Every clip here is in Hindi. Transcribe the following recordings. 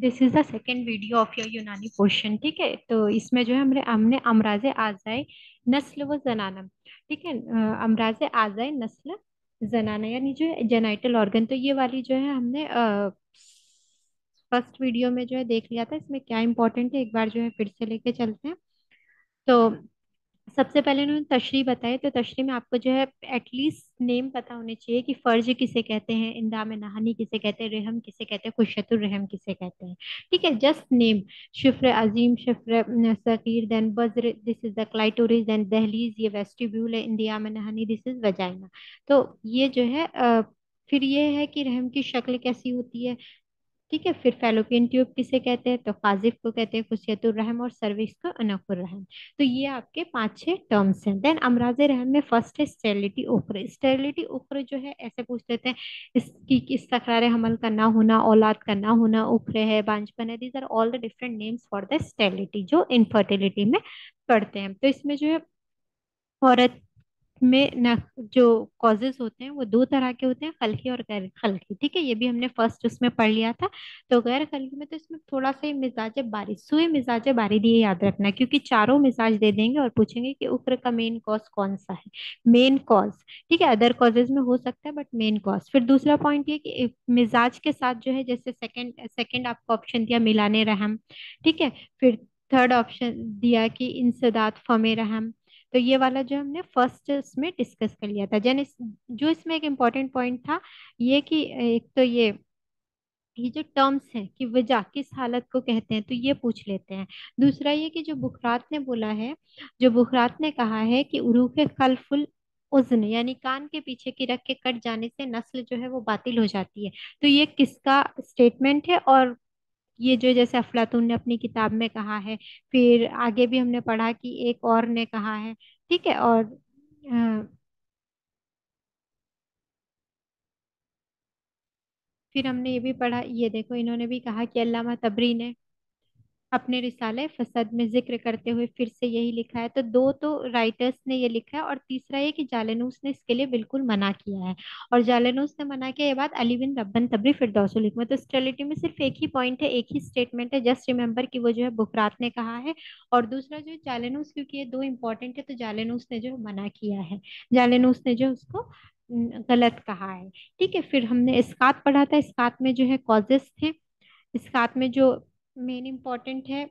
This is the second video of your यूनानी पोर्शन। ठीक है, तो इसमें जो है हमने हमने अमराजे आज़ाई नस्ल व जनाना। ठीक है, अमराजे आज़ाई नस्ल जनाना यानी जो जेनाइटल ऑर्गन, तो ये वाली जो है हमने फर्स्ट वीडियो में जो है देख लिया था। इसमें क्या इंपॉर्टेंट है एक बार जो है फिर से लेके चलते हैं। तो सबसे पहले उन्होंने तशरीह बताई, तो तशरीह में आपको जो है एटलीस्ट नेम पता होने चाहिए कि फर्ज किसे कहते हैं, इंदाम नहानी किसे कहते हैं, रहम किसे कहते हैं, खुशतुर रहम किसे कहते हैं। ठीक है, जस्ट नेम। शिफ्र अजीम, शिफ्र सगीर, देन बज्र, this is the clitoris, then दहलीज, ये वेस्टिब्यूल है, इंदियाम नहानी, दिस इज वजाइना। तो ये जो है फिर ये है कि रहम की शक्ल कैसी होती है। ठीक है, फिर फैलोपियन ट्यूब किसे कहते हैं, तो काजिफ को कहते हैं, खुसियतुर रहम, और सर्विक्स को अनकुर रहम। तो ये आपके पांच छह टर्म्स हैं। देन अमराज रहम में फर्स्ट है स्टेरिलिटी उख्र। स्टेरिलिटी उख्र जो है ऐसे पूछ लेते हैं, इसकी किस तकरार हमल का ना होना, औलाद का ना होना, उख्र है, बांझपन है, these are all the different names for the sterility जो इनफर्टिलिटी में पढ़ते हैं। तो इसमें जो है औरत में न जो कॉजेज होते हैं वो दो तरह के होते हैं, खलकी और गैर खलकी। ठीक है, ये भी हमने फर्स्ट उसमें पढ़ लिया था। तो गैर खलकी में तो इसमें थोड़ा सा ही मिजाज बारी, सुई मिजाज बारी दिए याद रखना, क्योंकि चारों मिजाज दे देंगे और पूछेंगे कि उक्र का मेन कॉज कौन सा है। Main cause. ठीक है, अदर कॉजेज में हो सकता है बट मेन कॉज। फिर दूसरा पॉइंट ये कि मिजाज के साथ जो है, जैसे सेकंड सेकंड आपको ऑप्शन दिया मिलाने रहम। ठीक है, फिर थर्ड ऑप्शन दिया कि इंसदाद फमे रहम। तो ये वाला जो हमने फर्स्ट इसमें डिस्कस कर लिया था। जो इसमें एक इम्पोर्टेंट पॉइंट था ये कि एक तो ये जो टर्म्स हैं कि वजह किस हालत को कहते हैं, तो ये पूछ लेते हैं। दूसरा ये कि जो बुखरात ने बोला है, जो बुखरात ने कहा है कि उरूख खल्फुल उज़्न यानी कान के पीछे की रग के कट जाने से नस्ल जो है वो बातिल हो जाती है, तो ये किसका स्टेटमेंट है। और ये जो जैसे अफलातून ने अपनी किताब में कहा है, फिर आगे भी हमने पढ़ा कि एक और ने कहा है। ठीक है, और फिर हमने ये भी पढ़ा, ये देखो इन्होंने भी कहा कि अल्लामा तबरी ने अपने रिसाले फसद में जिक्र करते हुए फिर से यही लिखा है। तो दो तो राइटर्स ने ये लिखा है, और तीसरा ये कि जालेनूस ने इसके लिए बिल्कुल मना किया है। और जालेनूस ने मना किया ये बात अली बिन रब्बन तबरी फिरदौसुल हिकमत। तो स्टेरिलिटी में सिर्फ एक ही पॉइंट है, एक ही स्टेटमेंट है, जस्ट रिमेंबर कि वो जो है बुकरात ने कहा है। और दूसरा जो है जालेनूस, क्योंकि ये दो इंपॉर्टेंट है तो जालेनूस ने जो है मना किया है। जालेनूस ने जो उसको गलत कहा है। ठीक है, फिर हमने इस्कात पढ़ा था। इस्कात में जो है कॉजेस थे। इस्कात में जो मेन इम्पोर्टेंट है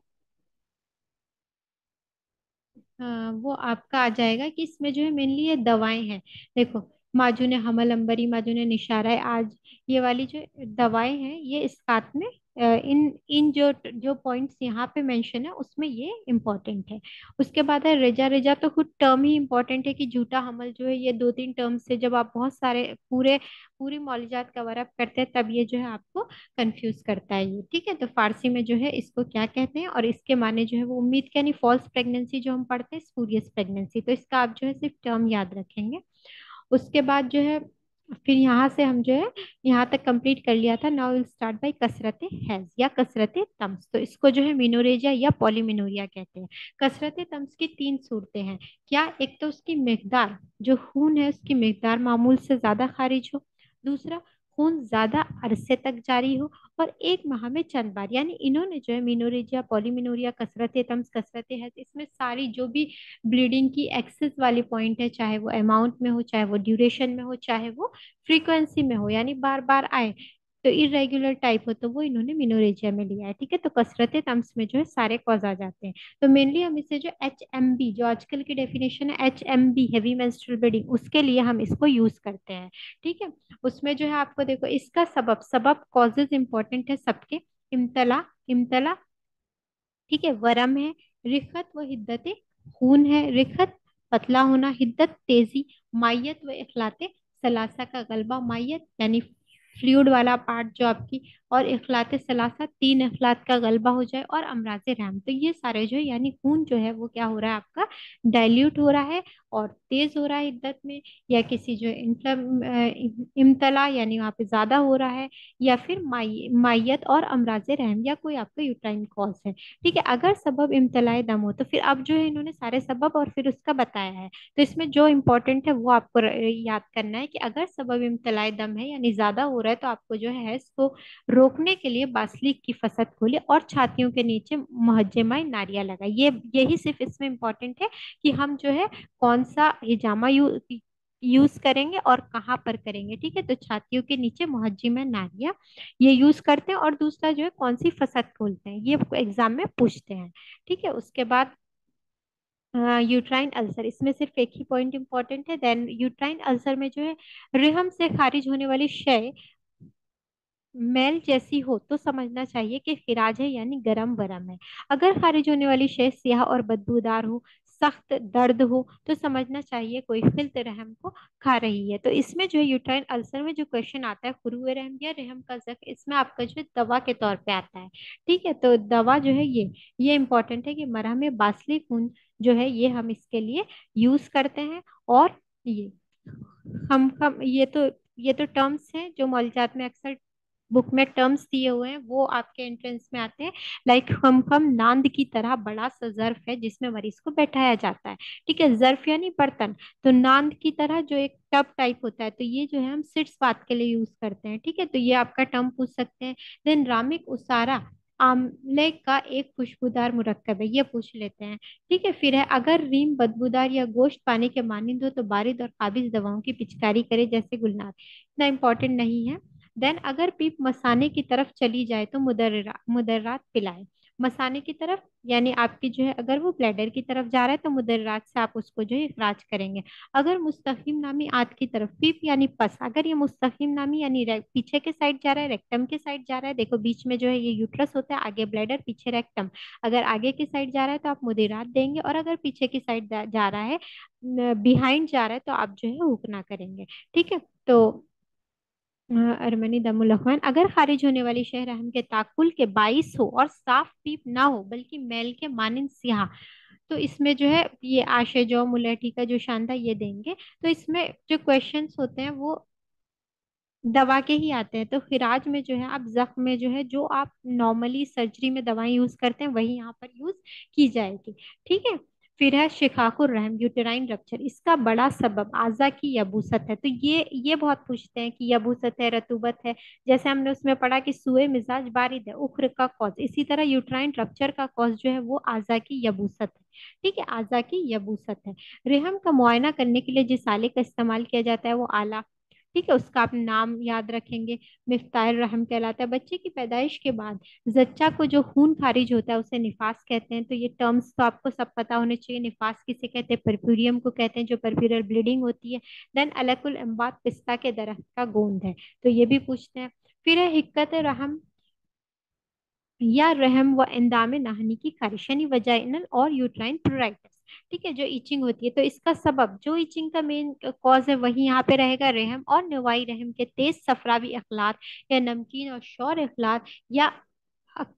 वो आपका आ जाएगा कि इसमें जो है मेनली ये दवाएं हैं। देखो, माजून हमल अंबरी, माजून निशारा आज, ये वाली जो दवाएं हैं ये इस खात में इन इन जो जो पॉइंट्स यहाँ पे मेंशन है उसमें ये इम्पोर्टेंट है। उसके बाद है रेजा। रेजा तो खुद टर्म ही इम्पोर्टेंट है कि झूठा हमल जो है, ये दो तीन टर्म से जब आप बहुत सारे पूरे पूरी मौलजात कवर अप करते हैं तब ये जो है आपको कंफ्यूज करता है ये। ठीक है, तो फारसी में जो है इसको क्या कहते हैं, और इसके माने जो है वो उम्मीद के यानी फॉल्स प्रेगनेंसी जो हम पढ़ते हैं स्पूरियस प्रेगनेंसी। तो इसका आप जो है सिर्फ टर्म याद रखेंगे। उसके बाद जो है फिर यहाँ से हम जो है यहाँ तक कंप्लीट कर लिया था। नाउ विल स्टार्ट बाय कसरत हैज या कसरत तम्स। तो इसको जो है मिनोरेजिया या पॉलीमिनोरिया कहते हैं। कसरत तम्स की तीन सूरतें हैं। क्या, एक तो उसकी मिकदार, जो खून है उसकी मिकदार मामूल से ज्यादा खारिज हो। दूसरा, खून ज्यादा अरसे तक जारी हो। और एक माह में चंद बार, यानी इन्होंने जो है मिनोरेजिया, पॉलीमिनोरिया, कसरत तम्स, कसरत हैज, इसमें सारी जो भी ब्लीडिंग की एक्सेस वाली पॉइंट है, चाहे वो अमाउंट में हो, चाहे वो ड्यूरेशन में हो, चाहे वो फ्रीक्वेंसी में हो, यानी बार बार आए, तो इरेगुलर टाइप हो, तो वो इन्होंने मिनोरेजिया में लिया है। ठीक है, तो कसरत तम्स में जो है सारे कॉज आ जाते हैं। तो मेनली हम इसे जो HMB, जो आजकल की डेफिनेशन है HMB, हैवी मेंस्ट्रुअल ब्लीडिंग, उसके लिए हम इसको यूज करते हैं। ठीक है, उसमें जो है आपको देखो इसका सबब, सबब कॉजेज इंपॉर्टेंट है सबके। इम्तला, इम्तला। ठीक है, वरम है। रिखत व हिद्दत, खून है। रिखत पतला होना, हिद्दत तेजी। मायत व इखलाते सलासा का गलबा, मायत यानी फ्लूइड वाला पार्ट जो आपकी, और इखलाते सलासा तीन इखलात का गलबा हो जाए, और अमराज रहम। तो ये सारे जो है यानी खून जो है वो क्या हो रहा है आपका, डाइल्यूट हो रहा है और तेज हो रहा है हिद्दत में, या किसी जो इम्तला यानी वहाँ पे ज्यादा हो रहा है, या फिर मायत और अमराज रहम, या कोई आपका यूट्राइन कॉज है। ठीक है, अगर सबब इम्तलाए दम हो, तो फिर अब जो है इन्होंने सारे सबब और फिर उसका बताया है। तो इसमें जो इम्पोर्टेंट है वो आपको याद करना है कि अगर सबब इम्तलाए दम है यानी ज्यादा हो रहा है, तो आपको जो है इसको रोकने के लिए बासलिक की फसद खोले और छातियों के नीचे मुहज्जमाई नारियां लगाए। ये यही सिर्फ इसमें इम्पोर्टेंट है कि हम जो है कौन सा हिजामा यूज करेंगे और कहाँ पर करेंगे। ठीक है, तो छातियों के नीचे मुहज्जमा नारियां ये यूज करते हैं, और दूसरा जो है कौन सी फसद खोलते हैं, ये एग्जाम में पूछते हैं। ठीक है, उसके बाद यूट्राइन अल्सर, इसमें सिर्फ एक ही पॉइंट इंपॉर्टेंट है। देन यूट्राइन अल्सर में जो है रेहम से खारिज होने वाली शय मैल जैसी हो तो समझना चाहिए कि खिराज है, यानी गरम वरम है। अगर खारिज होने वाली शय स्याह और बदबूदार हो, सख्त दर्द हो, तो समझना चाहिए कोई खिल्त रहम को खा रही है। तो इसमें जो है यूट्राइन अल्सर में जो क्वेश्चन आता है खुरुए रहम या रहम का जख्म, इसमें आपका जो है दवा के तौर पे आता है। ठीक है, तो दवा जो है ये इंपॉर्टेंट है कि मरहम बासली खून जो है ये हम इसके लिए यूज करते हैं। और ये हम ये तो टर्म्स हैं जो मौलजात में अक्सर बुक में टर्म्स दिए हुए हैं, वो आपके एंट्रेंस में आते हैं। लाइक हम नांद की तरह बड़ा सा जर्फ है जिसमें मरीज को बैठाया जाता है। ठीक है, जर्फ यानी बर्तन, तो नांद की तरह जो एक टब टाइप होता है, तो ये जो है हम सिट्स बात के लिए यूज करते हैं। ठीक है, तो ये आपका टर्म पूछ सकते हैं। देन रामिक उसारा आंवले का एक खुशबूदार मुरक्कब है, ये पूछ लेते हैं। ठीक है, फिर है अगर रीम बदबूदार या गोश्त पानी के मानिंद हो तो बारिद और काबिज दवाओं की पिचकारी करे, जैसे गुलनार। इतना इम्पोर्टेंट नहीं है। देन अगर पीप मसाने की तरफ चली जाए तो मुदर्रात पिलाए। मसाने की तरफ यानी आपकी जो है अगर वो ब्लैडर की तरफ जा रहा है तो मुदर्रात से आप उसको जो है इखराज करेंगे। अगर मुस्तकीम नामी आंत की तरफ, पीप यानी पस, अगर ये मुस्तकीम नामी यानी पीछे के साइड जा रहा है, रेक्टम के साइड जा रहा है, देखो बीच में जो है ये यूट्रस होता है, आगे ब्लैडर पीछे रेक्टम, अगर आगे की साइड जा रहा है तो आप मुदिरात देंगे, और अगर पीछे की साइड जा रहा है, बिहाइंड जा रहा है, तो आप जो है हुक्ना करेंगे। ठीक है, तो अरमनी दमुल अखवान, अगर खारिज होने वाली शह रहम के ताकुल के बाइस हो और साफ पीप ना हो बल्कि मैल के मानिंद सियाह, तो इसमें जो है ये आशे जो मुलेठी का जो शान था ये देंगे। तो इसमें जो क्वेश्चंस होते हैं वो दवा के ही आते हैं। तो खिराज में जो है आप जख्म में जो है जो आप नॉर्मली सर्जरी में दवाएं यूज करते हैं वही यहाँ पर यूज की जाएगी। ठीक है, फिर है शिकाकुर रहम यूटेराइन रप्चर, इसका बड़ा सबब आजा की यबूसत है। तो ये बहुत पूछते हैं कि यबूसत है, रतूबत है, जैसे हमने उसमें पढ़ा कि सुए मिजाज बारिद है, उख्र का कॉज, इसी तरह यूट्राइन रप्चर का कॉज जो है वो आजा की यबूसत है। ठीक है, आजा की यबूसत है। रेहम का मुआयना करने के लिए जिस आले का इस्तेमाल किया जाता है वो आला, ठीक है, उसका आप नाम याद रखेंगे, मिफ्ताह रहम कहलाता है। बच्चे की पैदाइश के बाद जच्चा को जो खून खारिज होता है उसे निफास कहते हैं। तो ये टर्म्स तो आपको सब पता होने चाहिए। निफास किसे कहते हैं? परफ्यूरियम को कहते हैं, जो परफ्यूरल ब्लीडिंग होती है। देन अलकुल अम्बात पिस्ता के दरख्त का गोंद है, तो ये भी पूछते हैं। फिर है हिक्कत रहम या रहम व इंदाम नहानी की खारिश, यानी वजाइनल और यूट्राइन प्रोराइटिस। ठीक है, जो इचिंग होती है, तो इसका सबब जो इचिंग का मेन कॉज है वही यहाँ पे रहेगा रहम और नवाई रहम के तेज सफरावी अखलात या नमकीन और शौर अखलात या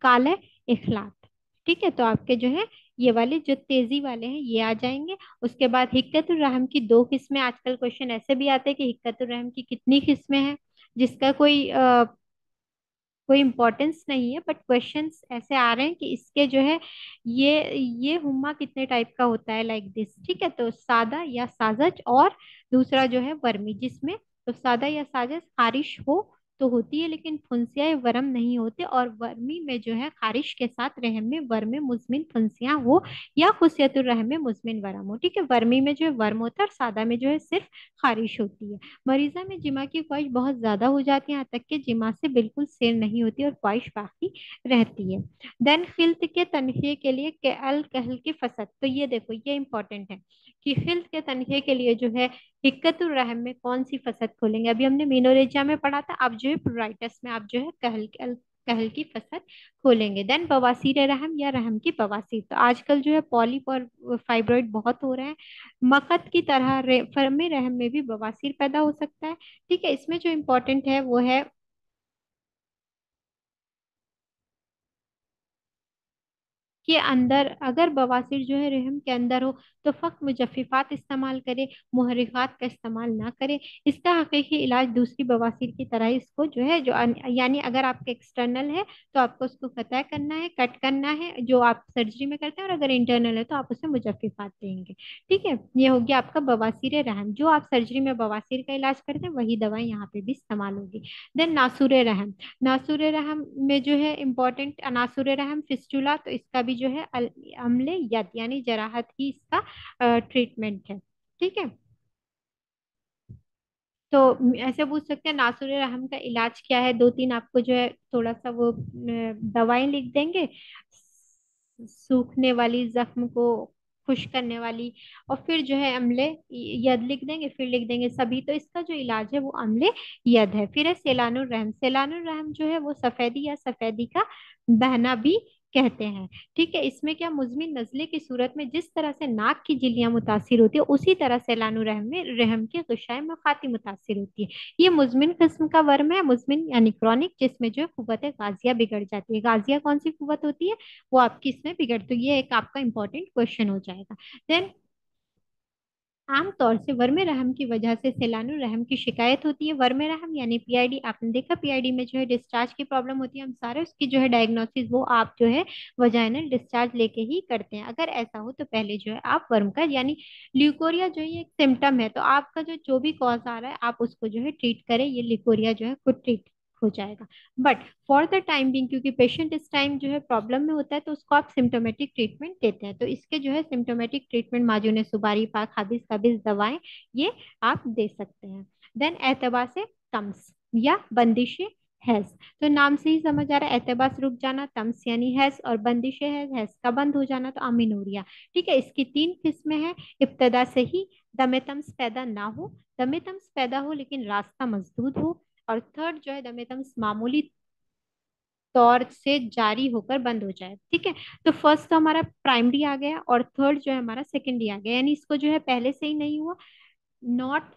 काले अखलात। ठीक है, तो आपके जो है ये वाले जो तेजी वाले हैं ये आ जाएंगे। उसके बाद हिक्कतुर रहम की दो किस्में, आजकल क्वेश्चन ऐसे भी आते हैं कि हिक्कतुर रहम की कितनी किस्में हैं, जिसका कोई इंपॉर्टेंस नहीं है, बट क्वेश्चंस ऐसे आ रहे हैं कि इसके जो है ये हुम्मा कितने टाइप का होता है, लाइक दिस। ठीक है, तो सादा या साजच, और दूसरा जो है वर्मी, जिसमें तो सादा या साजच खारिश हो तो होती है लेकिन फुंसिया या वर्म नहीं होते, और वर्मी में जो है खारिश के साथ रहम में वर्म मुजमिन फुंसियां हो या खुसियतुर रहम में मुजमिन वरम हो। ठीक है, वर्मी में जो है वर्म होता है और सादा में जो है सिर्फ खारिश होती है। मरीजा में जिमा की ख्वाहिश बहुत ज्यादा हो जाती है, यहाँ तक कि जिमा से बिल्कुल सैर नहीं होती और ख्वाहिश बाकी रहती है। देन खिल्त के तनखिए के लिए अल कहल की फसद, तो ये देखो ये इंपॉर्टेंट है कि खिल्त के तनखिए के लिए जो है हिक्कतुर रहम में कौन सी फसद खोलेंगे। अभी हमने मीनोरेजा में पढ़ा था, अब जो है प्रोराइटस में आप जो है कहल की फसद खोलेंगे। देन बवासीर रहम या रहम की बवासीर, तो आजकल जो है पॉलिप और फाइब्रॉइड बहुत हो रहे हैं। मकत की तरह फर्म रहम में भी बवासीर पैदा हो सकता है। ठीक है, इसमें जो इम्पोर्टेंट है वो है के अंदर अगर बवासीर जो है रहम के अंदर हो तो फक मुजफ्फिफात इस्तेमाल करे, मुहर्रिकात का इस्तेमाल ना करे। इसका हकीकी इलाज दूसरी बवासीर की तरह इसको जो है यानी अगर आपके एक्सटर्नल है तो आपको उसको कतः करना है, कट करना है जो आप सर्जरी में करते हैं, और अगर इंटरनल है तो आप उसे मुजफ्फिफात देंगे। ठीक है, ये हो गया आपका बवासीर रहम। जो आप सर्जरी में बवासीर का इलाज करते हैं वही दवाई यहाँ पे भी इस्तेमाल होगी। देन नासुर रहम। नासुर रहम में जो है इम्पोर्टेंट, नासुर रहम फिस्टुला, तो इसका भी जो है अम्ले यद यानी जराहत ही इसका ट्रीटमेंट है। ठीक है, तो ऐसे पूछ सकते हैं नासुर रहम का इलाज क्या है। दो तीन आपको जो है थोड़ा सा वो दवाएं लिख देंगे, सूखने वाली, जख्म को खुश करने वाली, और फिर जो है अम्ले यद लिख देंगे, फिर लिख देंगे सभी। तो इसका जो इलाज है वो अम्ले यद है। फिर है सेलानुर रहम। सेलानुर रहम जो है वो सफेदी या सफेदी का बहना भी कहते हैं। ठीक है, इसमें क्या, मुजमिन नजले की सूरत में जिस तरह से नाक की झिल्लियां मुतासिर होती है उसी तरह सैलानो रहम में रहम की गुशाए मखाती मुतासिर होती है। ये मुजमिन किस्म का वर्म है, मुजमिन यानी क्रॉनिक, जिसमें जो है कुव्वत गाजिया बिगड़ जाती है। गाजिया कौन सी कुव्वत होती है, वो आपकी इसमें बिगड़, तो ये एक आपका इंपॉर्टेंट क्वेश्चन हो जाएगा। देन आमतौर से वर्मे रहम की वजह से सैलानो रहम की शिकायत होती है। वर्मे रहम यानी पीआईडी, आपने देखा पीआईडी में जो है डिस्चार्ज की प्रॉब्लम होती है, हम सारे उसकी जो है डायग्नोसिस वो आप जो है वजाइनल डिस्चार्ज लेके ही करते हैं। अगर ऐसा हो तो पहले जो है आप वर्म का यानी ल्यूकोरिया जो है ये एक सिम्टम है, तो आपका जो भी कॉज आ रहा है आप उसको जो है ट्रीट करें, ये ल्यूकोरिया जो है खुद ट्रीट हो जाएगा। But for the time being, क्योंकि पेशेंट इस टाइम जो है प्रॉब्लम में होता है, तो उसको आप सिम्टोमेटिक ट्रीटमेंट देते हैं। तो इसके जो है सिम्टोमेटिक ट्रीटमेंट माजून सुबारी पाक हदिस कबिज दवाएं ये आप दे सकते हैं। देन एतबा से तम्स या बंदिश हैज। तो नाम से ही समझ आ रहा है, एतबास रुक जाना, तम्स यानी हैज, और बंदिश हैज का बंद हो जाना, तो अमीनोरिया। ठीक है, इसकी तीन किस्में हैं। इब्तदा से ही दमे तम्स पैदा ना हो, दमे तम्स पैदा हो लेकिन रास्ता मजदूद हो, और थर्ड जो है दमे तम्स मामूली तौर से जारी होकर बंद हो जाए। ठीक है, तो फर्स्ट तो हमारा प्राइमरी आ गया, और थर्ड जो है हमारा सेकेंडरी आ गया, यानी इसको जो है पहले से ही नहीं हुआ, नॉट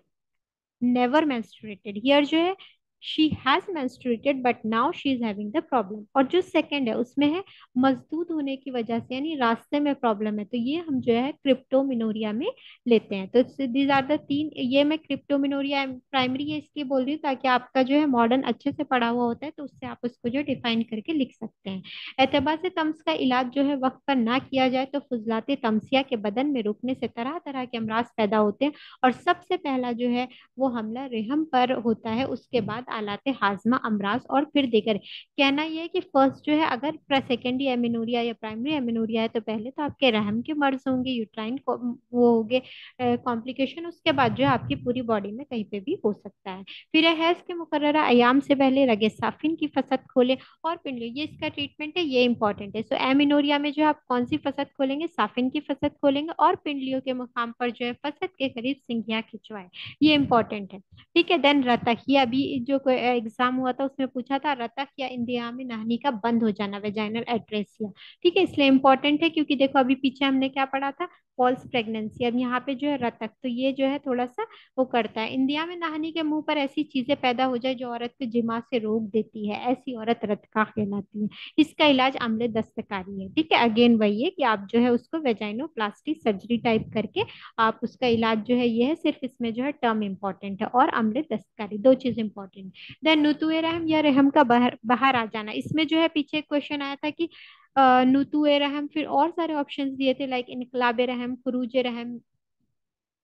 नेवर menstruated, हियर जो है she has menstruated but now she is having the problem. और जो सेकंड है उसमें है मजदूद होने की वजह से यानी रास्ते में प्रॉब्लम है, तो ये हम जो है क्रिप्टोमिनोरिया में लेते हैं। तो दीज आर द तीन, ये मैं क्रिप्टोमिनोरिया प्राइमरी है इसलिए बोल रही हूँ ताकि आपका जो है मॉडर्न अच्छे से पढ़ा हुआ होता है, तो उससे आप उसको जो डिफाइन करके लिख सकते हैं। एतबा से तम्स का इलाज जो है वक्त पर ना किया जाए तो फुजलाते तमसिया के बदन में रुकने से तरह तरह के अमराज पैदा होते हैं, और सबसे पहला जो है वो हमला रेहम पर होता है, उसके बाद आलाते हाजमा अमराज, और फिर देकर। कहना यह है कि फर्स्ट जो है अगर सेकेंडरी एमिनोरिया या प्राइमरी एमिनोरिया है तो पहले तो आपके रहम के मर्ज होंगे, यूट्राइन वो होंगे कॉम्प्लिकेशन, उसके बाद जो है आपकी पूरी बॉडी में कहीं पे भी हो सकता है। फिर हैज के मुकर्ररा अयाम से पहले रगे साफिन की फसद खोले और पिंडलियों, ये इसका ट्रीटमेंट है, ये इंपॉर्टेंट है। सो एमिनोरिया में जो है आप कौन सी फसद खोलेंगे, साफिन की फसद खोलेंगे, और पिंडलियों के मुकाम पर जो है फसद के करीब सिंगियां खिंचवाए, ये इंपॉर्टेंट है। ठीक है, देन रतक, ये अभी जो एग्जाम हुआ था उसमें पूछा था, रतक या इंदिया में नहनी का बंद हो जाना, वेजाइनल एट्रेसिया। ठीक है, इसलिए इंपॉर्टेंट है क्योंकि देखो अभी पीछे हमने क्या पढ़ा था, फॉल्स प्रेगनेंसी, अब यहाँ पे जो है रतक, तो ये जो है थोड़ा सा वो करता है। इंदिया में नहानी के मुंह पर ऐसी चीजें पैदा हो जाए जो औरत को जिमा से रोक देती है, ऐसी औरत रतका कहलाती है। इसका इलाज अम्ल दस्तकारी है। ठीक है, अगेन वही है कि आप जो है उसको वेजाइनोप्लास्टी सर्जरी टाइप करके आप उसका इलाज जो है ये है, सिर्फ इसमें जो है टर्म इंपॉर्टेंट है, और अम्ल दस्तकारी, दो चीज इंपॉर्टेंट। देन नुतुए रहम या रहम का बाहर बाहर आ जाना, इसमें जो है पीछे क्वेश्चन आया था कि नुतुए रहम, फिर और सारे ऑप्शंस दिए थे लाइक इनकलाब रहम, खुरूज रहम,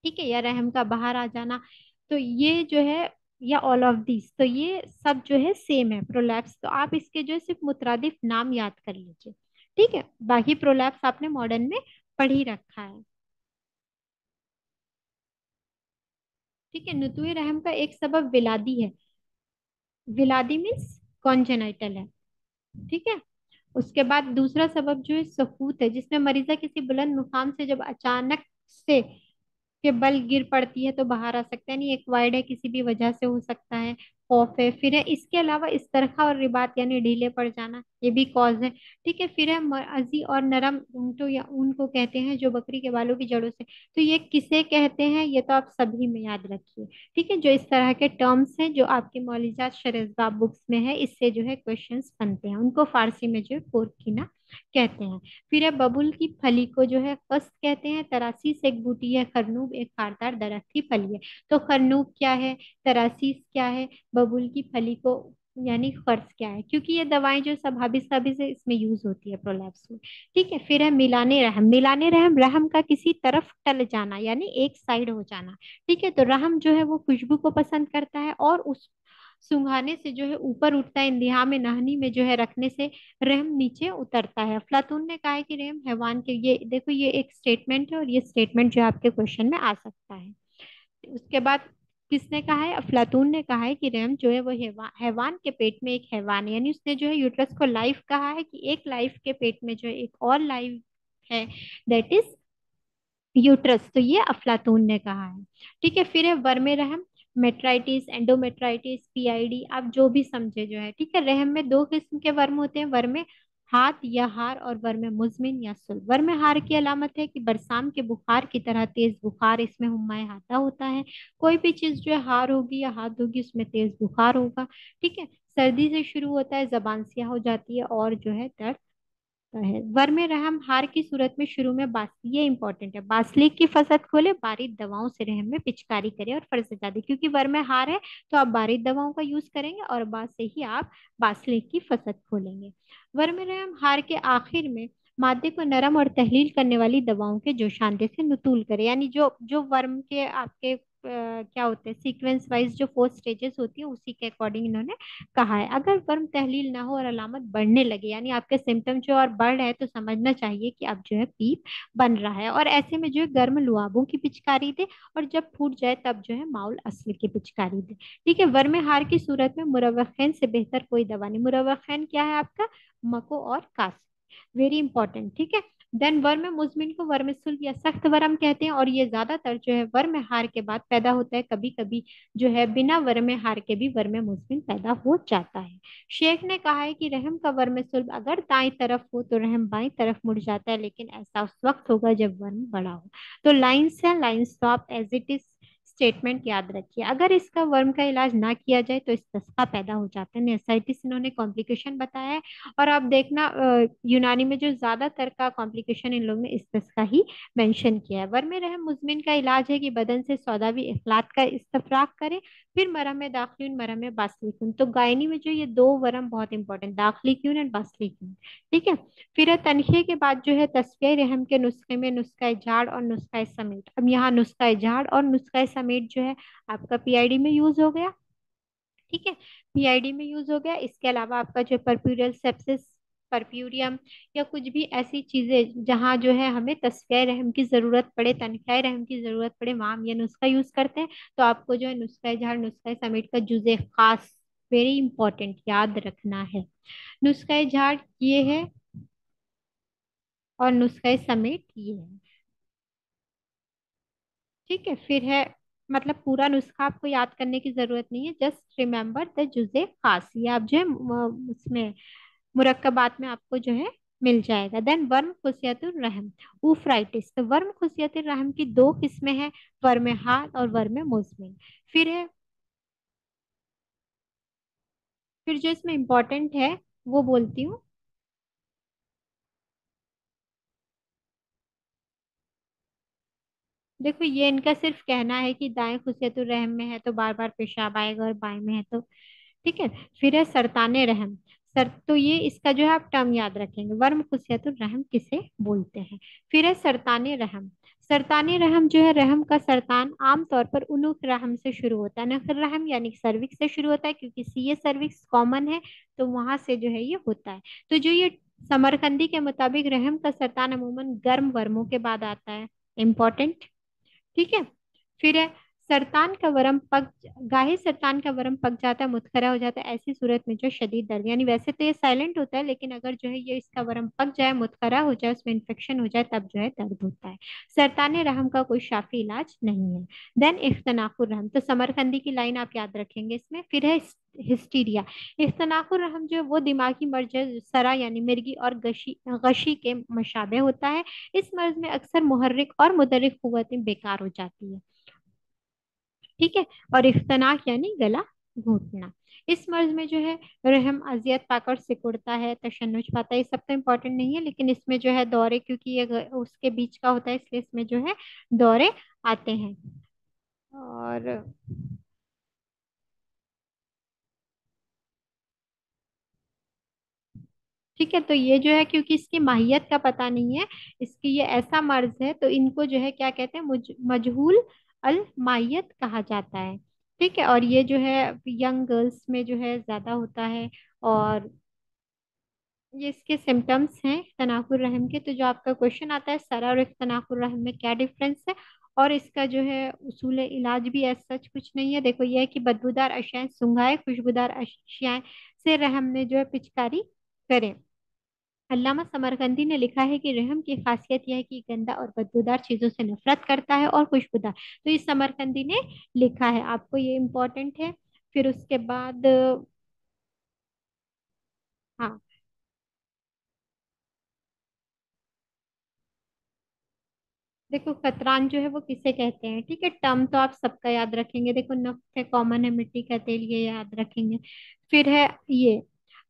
ठीक है, या रहम का बाहर आ जाना, तो ये जो है, या ऑल ऑफ दिस, तो ये सब जो है सेम है प्रोलैप्स, तो आप इसके जो है सिर्फ मुतरादिफ नाम याद कर लीजिए। ठीक है, बाकी प्रोलैप्स आपने मॉडर्न में पढ़ ही रखा है। ठीक है, नुतुए रहम का एक सबब विलादी है, विलादी मीन्स कॉन्जेनाइटल है। ठीक है, उसके बाद दूसरा सबब जो है सफूत है, जिसमें मरीजा किसी बुलंद मुकाम से जब अचानक से के बल गिर पड़ती है तो बाहर आ सकता है, नहीं एक्वायर्ड है किसी भी वजह से हो सकता है। खौफ है। फिर है इसके अलावा इस्तरखा और रिबात यानी ढीले पड़ जाना, ये भी कॉज है। ठीक है, फिर है मर्जी और नरम ऊंटों या ऊन को कहते हैं जो बकरी के बालों की जड़ों से। तो ये किसे कहते हैं, ये तो आप सभी में याद रखिए। ठीक है, जो इस तरह के टर्म्स हैं जो आपके मौलिजात शरहबाब बुक्स में है, इससे जो है क्वेश्चंस बनते हैं, उनको फारसी में जो है पोरखीना कहते हैं। फिर है बबुल की फली को जो है कस्त कहते हैं। तरासीस एक बूटी है। खरनूब एक खारदार दरख्त की फली है। तो खरनूब क्या है, तरासीस क्या है, बबुल की फली को यानी खर्च क्या है, क्योंकि ये दवाएं जो सब हबीस हबीस है इसमें यूज होती है प्रोलैप्स में। ठीक है, फिर है मिलाने रहम। मिलाने रहम, रहम का किसी तरफ टल जाना यानी एक साइड हो जाना। ठीक है, तो रहम जो है वो खुशबू को पसंद करता है और उस सुंघाने से जो है ऊपर उठता है। इंतहा में नहनी में जो है रखने से रहम नीचे उतरता है। अफलातून ने कहा है कि रहम हैवान के, ये देखो ये एक स्टेटमेंट है और ये स्टेटमेंट जो है आपके क्वेश्चन में आ सकता है। उसके बाद किसने कहा है, अफलातून ने कहा है कि रहम जो है वो हैवान के पेट में एक हैवान है, यानी उसने जो है यूट्रस को लाइफ कहा है कि एक लाइफ के पेट में जो है एक और लाइफ है, दैट इज यूट्रस। तो ये अफलातून ने कहा है। ठीक है, फिर है वर्मे रहम। मेट्राइटिस, एंडोमेट्राइटिस, पीआईडी, आप जो भी समझे जो है। ठीक है, रहम में दो किस्म के वर्म होते हैं, वर्मे हाथ या हार और वर्मे मुजमिन या सुल। वर्मे हार की अलामत है कि बरसाम के बुखार की तरह तेज बुखार, इसमें हुम्माए हाथा होता है। कोई भी चीज जो है हार होगी या हाथ होगी उसमें तेज बुखार होगा। ठीक है, सर्दी से शुरू होता है, जबान सियाह हो जाती है और जो है दर्द है। वर्मे रहम हार की सूरत में शुरू में ये इंपॉर्टेंट है, बासलिक की फसद खोले, बारीद दवाओं से रहम में पिचकारी करे और फर्ज जादे, क्योंकि वर्मे हार है तो आप बारीद दवाओं का यूज करेंगे और बाद से ही आप बासलिक की फसद खोलेंगे। वर्मे रहम हार के आखिर में मादे को नरम और तहलील करने वाली दवाओं के जोशानदे से नुतूल करे, यानी जो जो वर्म के आपके क्या होते हैं सीक्वेंस वाइज जो 4 स्टेजेस होती है उसी के अकॉर्डिंग इन्होंने कहा है। अगर वर्म तहलील ना हो और अलामत बढ़ने लगे यानी आपके सिम्टम जो और बढ़ रहे हैं, तो समझना चाहिए कि अब जो है पीप बन रहा है, और ऐसे में जो है गर्म लुआबों की पिचकारी दे, और जब फूट जाए तब जो है माउल असली की पिचकारी दे। ठीक है, वर्म हार की सूरत में मुरवैखैन से बेहतर कोई दवा नहीं। मुरवैखैन क्या है आपका, मको और कास, वेरी इंपॉर्टेंट। ठीक है, देन वर्म मुजमिन को वर्मसुल या सख्त वर्म कहते हैं, और ये ज्यादातर जो है वर्म हार के बाद पैदा होता है। कभी कभी जो है बिना वर्म हार के भी वर्म मुजमिन पैदा हो जाता है। शेख ने कहा है कि रहम का वर्म सुल्ब अगर दाएं तरफ हो तो रहम बाएं तरफ मुड़ जाता है, लेकिन ऐसा उस वक्त होगा जब वर्म बड़ा हो। तो लाइन्स है, लाइन्स तो आप एज इट इज स्टेटमेंट याद रखिए। अगर इसका वर्म का इलाज ना किया जाए तो इसका पैदा हो जाता है नेसाइटिस, इन्होंने कॉम्प्लिकेशन बताया है। और आप देखना यूनानी में जो ज्यादातर का कॉम्प्लिकेशन इन लोगों ने इसका ही मेंशन किया है। वर्म रहम मुजमिन का इलाज है कि बदन से सौदावी इखलात का इस्तफराक करें, फिर मरहम दाखिल मरहम बासलिकून। तो गायनी में जो ये दो वरम बहुत इंपॉर्टेंट, दाखिलिक्यून एंड बासलिकून। ठीक है, फिर है तनखे के बाद जो है तस्फिया रहम के नुस्खे में नुस्खा झाड़ और नुस्खा समेट। अब यहाँ नुस्खा झाड़ और नुस्खा समेट जो है आपका पीआईडी में यूज हो गया। ठीक है, पीआईडी में यूज हो गया। इसके अलावा आपका जो परप्यूरियल सेप्सिस, परप्यूरियम, या कुछ भी ऐसी चीजें जहाँ जो है हमें तस्फिया रहम की जरूरत पड़े, तनख्याह रहम की जरूरत पड़े, वहां हम ये नुस्खा यूज करते हैं। तो आपको जो है नुस्खा झाड़ नुस्खा समेट का जुजे खास वेरी इंपॉर्टेंट याद रखना है। नुस्खा झाड़ ये है और नुस्खा समेट ये है। ठीक है, फिर है मतलब पूरा नुस्खा आपको याद करने की जरूरत नहीं है, जस्ट रिमेम्बर द जुजे खास, ये आप जो है उसमें मुरक्कबात में आपको जो है मिल जाएगा। देन वर्म खुसियतुर रहम, ऊफ्राइटिस। तो वर्म खुसियतुर रहम की दो किस्में हैं, वर्म हाल और वर्म मुजमिन। फिर है, फिर जो इसमें इम्पोर्टेंट है वो बोलती हूँ। देखो ये इनका सिर्फ कहना है कि दाएं खुसियतुर रहम में है तो बार बार पेशाब आएगा और बाएं में है तो। ठीक है, फिर है सरताने रहम। सर तो ये इसका जो है आप टर्म याद रखेंगे, वर्म खुसियतुर रहम किसे बोलते हैं। फिर है सरताने रहम। सरताने रहम जो है रहम का सरतान आमतौर पर उनुक रहम से शुरू होता है। नखर रहम यानी सर्विक्स से शुरू होता है, क्योंकि सीए सर्विक्स कॉमन है तो वहां से जो है ये होता है। तो जो ये समरकंदी के मुताबिक रहम का सरतान अमूमन गर्म वर्मों के बाद आता है, इम्पोर्टेंट। ठीक है, फिर है सरतान का वरम पक गाहे सरतान का वरम पक जाता है, मुतखरा हो जाता है, ऐसी सूरत में जो शदीद दर्द, यानी वैसे तो ये साइलेंट होता है, लेकिन अगर जो है ये इसका वरम पक जाए, मुतखरा हो जाए, उसमें इन्फेक्शन हो जाए, तब जो है दर्द होता है। सरतान रहम का कोई शाफी इलाज नहीं है। देन इख्तनाकुर रहम, तो समरकंदी की लाइन आप याद रखेंगे इसमें। फिर है हिस्टीरिया। इख्तनाकुर रहम जो है वो दिमागी मर्ज है, सरा यानी मिर्गी और गशी गशी के मशाबे होता है। इस मर्ज में अक्सर मुहर्रिक और मुदर्रिक कुव्वतें बेकार हो जाती है। ठीक है। और इख्तनाक यानी गला घोटना। इस मर्ज में जो है रहम अजियत पाकर सिकुड़ता है, तशन्नुज पाता है, ये सब तो इम्पोर्टेंट नहीं है, लेकिन इसमें जो है दौरे, क्योंकि ये उसके बीच का होता है, इसलिए इसमें जो है दौरे आते हैं। और ठीक है, तो ये जो है क्योंकि इसकी माहियत का पता नहीं है, इसकी ये ऐसा मर्ज है, तो इनको जो है क्या कहते हैं, मजहूल अल माहियत कहा जाता है। ठीक है। और ये जो है यंग गर्ल्स में जो है ज्यादा होता है। और ये इसके सिम्टम्स हैं तनाकुर रहम के। तो जो आपका क्वेश्चन आता है सरा और तनाकुर रहम में क्या डिफरेंस है, और इसका जो है उसूल इलाज भी ऐसा सच कुछ नहीं है। देखो ये है कि बदबूदार अशियाएं सुंघाए, खुशबूदार अशियाएं से रहम में जो है पिचकारी करें। अल्लामा समरकंदी ने लिखा है कि रहम की खासियत यह है कि गंदा और बदबूदार चीजों से नफरत करता है और खुशबूदार। तो इस समरकंदी ने लिखा है, आपको ये इम्पोर्टेंट है। फिर उसके बाद हाँ, देखो कतरान जो है वो किसे कहते हैं, ठीक है, टर्म तो आप सबका याद रखेंगे। देखो नफ्त है, कॉमन है, मिट्टी का तेल, ये याद रखेंगे। फिर है ये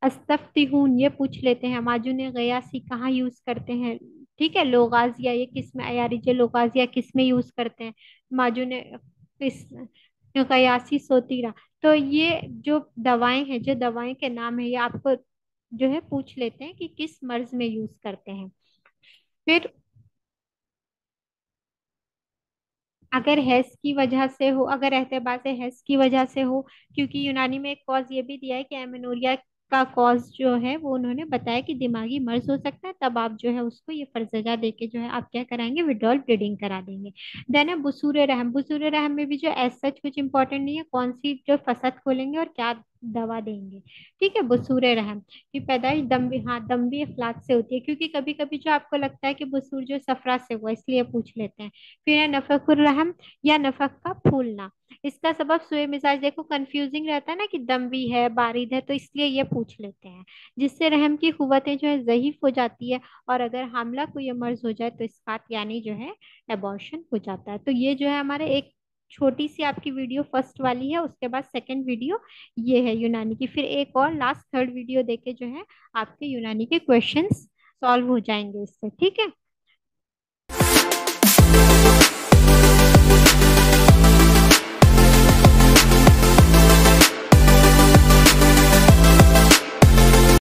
अस्तफ्तिहून, ये पूछ लेते हैं। माजुन गयासी कहाँ यूज करते हैं, ठीक है, लोगाजिया ये किस में, अयारिज लोगाजिया किस में यूज करते हैं, माजुन इस गयासी सोतीरा। तो ये जो दवाएं हैं, जो दवाएं के नाम है, ये आपको जो है पूछ लेते हैं कि किस मर्ज में यूज करते हैं। फिर अगर हैज की वजह से हो, अगर एहतबार से हैज की वजह से हो, क्योंकि यूनानी में एक कॉज ये भी दिया है कि एमेनोरिया का कॉज जो है वो उन्होंने बताया कि दिमागी मर्ज हो सकता है, तब आप जो है उसको ये फर्जगा दे के जो है आप क्या कराएंगे, विड्रॉल ब्लीडिंग करा देंगे। देन है बुसूर रहम। बुसूर रहम में भी जो एज सच कुछ इंपॉर्टेंट नहीं है, कौन सी जो फसद खोलेंगे और क्या दवा देंगे। ठीक है, बुसूर रहम की पैदाइश दम्बी, हाँ दम्बी इखलाक से होती है, क्योंकि कभी कभी जो आपको लगता है कि बुसूर जो सफरा से हुआ, इसलिए पूछ लेते हैं। फिर है नफकुर रहम या नफक का फूलना। इसका सबब सोए मिजाज, देखो कंफ्यूजिंग रहता है ना कि दम भी है, बारिद है, तो इसलिए ये पूछ लेते हैं। जिससे रहम की कुव्वतें जो है ज़ईफ हो जाती है, और अगर हामला को ये मर्ज हो जाए तो इसकात यानी जो है एबॉर्शन हो जाता है। तो ये जो है हमारे एक छोटी सी आपकी वीडियो फर्स्ट वाली है, उसके बाद सेकंड वीडियो ये है यूनानी की, फिर एक और लास्ट थर्ड वीडियो देके जो है आपके यूनानी के क्वेश्चंस सॉल्व हो जाएंगे इससे। ठीक है।